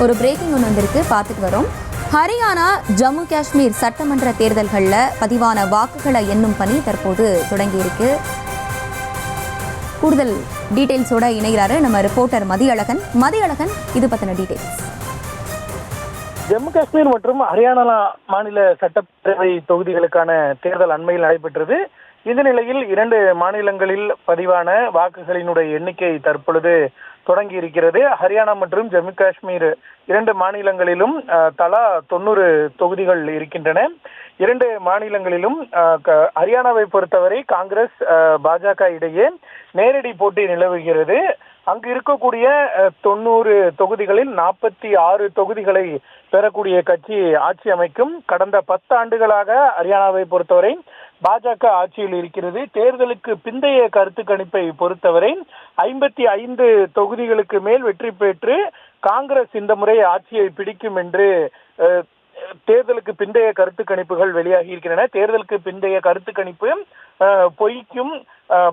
ஒரு பிரேக்கிங் ஒன்று வந்திருக்கு, பார்த்துட்டு வரோம். ஹரியானா, ஜம்மு காஷ்மீர் சட்டமன்ற தேர்தல்களில் பதிவான வாக்குகளை எண்ணும் பணி தற்போது தொடங்கியிருக்கு. கூடுதல் டீட்டெயில்ஸோட இணைகிறாரு நம்ம ரிப்போர்ட்டர் மதியழகன். இது பற்றின டீட்டெயில்ஸ். ஜம்மு காஷ்மீர் மற்றும் ஹரியானா மாநில சட்டப்பேரவை தொகுதிகளுக்கான தேர்தல் அண்மையில் நடைபெற்றது. இந்த நிலையில் 2 மாநிலங்களில் பதிவான வாக்குகளினுடைய எண்ணிக்கை தற்பொழுது தொடங்கி இருக்கிறது. ஹரியானா மற்றும் ஜம்மு காஷ்மீர் 2 மாநிலங்களிலும் தலா 90 தொகுதிகள் இருக்கின்றன. 2 மாநிலங்களிலும் ஹரியானாவை பொறுத்தவரை காங்கிரஸ் பாஜக இடையே நேரடி போட்டி நிலவுகிறது. அங்கு இருக்கக்கூடிய 90 தொகுதிகளில் 46 தொகுதிகளை பெறக்கூடிய கட்சி ஆட்சி அமைக்கும். கடந்த 10 ஆண்டுகளாக ஹரியானாவை பொறுத்தவரை பாஜக ஆட்சியில் இருக்கிறது. தேர்தலுக்கு பிந்தைய கருத்து கணிப்பை பொறுத்தவரை 55 தொகுதிகளுக்கு மேல் வெற்றி பெற்று காங்கிரஸ் இந்த முறை ஆட்சியை பிடிக்கும் என்று தேர்தலுக்கு பிந்தைய கருத்து கணிப்புகள் வெளியாகி இருக்கின்றன. தேர்தலுக்கு பிந்தைய கருத்து கணிப்பு பொய்க்கும்,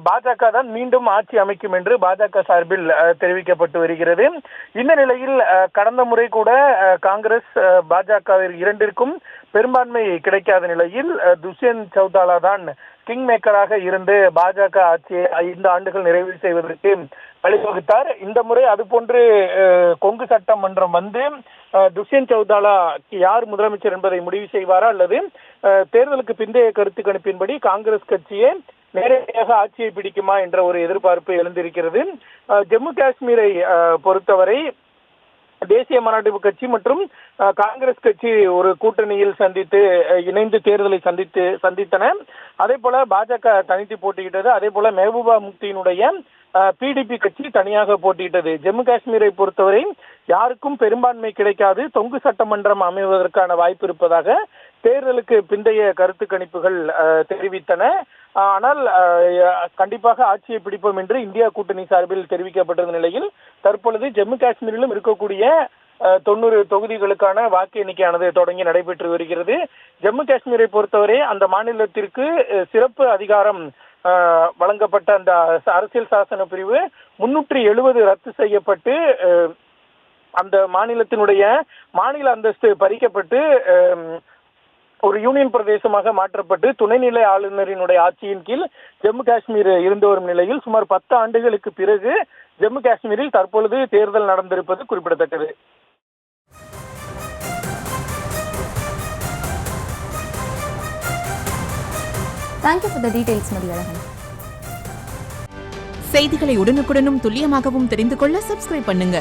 பாஜக தான் மீண்டும் ஆட்சி அமைக்கும் என்று பாஜக சார்பில் தெரிவிக்கப்பட்டு வருகிறது. இந்த நிலையில் கடந்த முறை கூட காங்கிரஸ் பாஜக இரண்டிற்கும் பெரும்பான்மை கிடைக்காத நிலையில் துஷ்யந்த் சௌதாலா தான் கிங் மேக்கராக இருந்து பாஜக ஆட்சியை 5 ஆண்டுகள் நிறைவு செய்வதற்கு வழிவகுத்தார். இந்த முறை அதுபோன்று கொங்கு சட்டமன்றம் வந்து துஷ்யந்த் சௌதாலா யார் முதலமைச்சர் என்பதை முடிவு செய்வாரா அல்லது தேர்தலுக்கு பிந்தைய கருத்து கணிப்பின்படி காங்கிரஸ் கட்சியே நேரடியாக ஆட்சியை பிடிக்குமா என்ற ஒரு எதிர்பார்ப்பு எழுந்திருக்கிறது. ஜம்மு காஷ்மீரை பொறுத்தவரை தேசிய மாநாட்டு கட்சி மற்றும் காங்கிரஸ் கட்சி ஒரு கூட்டணியில் இணைந்து தேர்தலை சந்தித்தன. அதே போல பாஜக தனித்து போட்டியிட்டது. அதே போல மெஹபூபா முஃப்தியினுடைய பிடிபி கட்சி தனியாக போட்டியிட்டது. ஜம்மு காஷ்மீரை பொறுத்தவரை யாருக்கும் பெரும்பான்மை கிடைக்காது, தொங்கு சட்டமன்றம் அமைவதற்கான வாய்ப்பு இருப்பதாக தேர்தலுக்கு பிந்தைய கருத்து கணிப்புகள் தெரிவித்தன. ஆனால் கண்டிப்பாக ஆட்சியை பிடிப்போம் என்று இந்தியா கூட்டணி சார்பில் தெரிவிக்கப்பட்டிருந்த நிலையில் தற்பொழுது ஜம்மு காஷ்மீரிலும் இருக்கக்கூடிய 90 தொகுதிகளுக்கான வாக்கு எண்ணிக்கையானது தொடங்கி நடைபெற்று வருகிறது. ஜம்மு காஷ்மீரை பொறுத்தவரை அந்த மாநிலத்திற்கு சிறப்பு அதிகாரம் வழங்கப்பட்ட அந்த அரசியல் சாசன பிரிவு 370 ரத்து செய்யப்பட்டு அந்த மாநிலத்தினுடைய மாநில அந்தஸ்து பறிக்கப்பட்டு ஒரு யூனியன் பிரதேசமாக மாற்றப்பட்டு துணைநிலை ஆளுநரினுடைய ஆட்சியின் கீழ் ஜம்மு காஷ்மீர் இருந்து வரும் நிலையில் சுமார் 10 ஆண்டுகளுக்கு பிறகு ஜம்மு காஷ்மீரில் தற்பொழுது தேர்தல் நடந்திருப்பது குறிப்பிடத்தக்கது. Thank you for the details, Mathiyazhagan. செய்திகளை உடனுக்குடனும் துல்லியமாகவும் தெரிந்து கொள்ள சப்ஸ்கிரைப் பண்ணுங்க.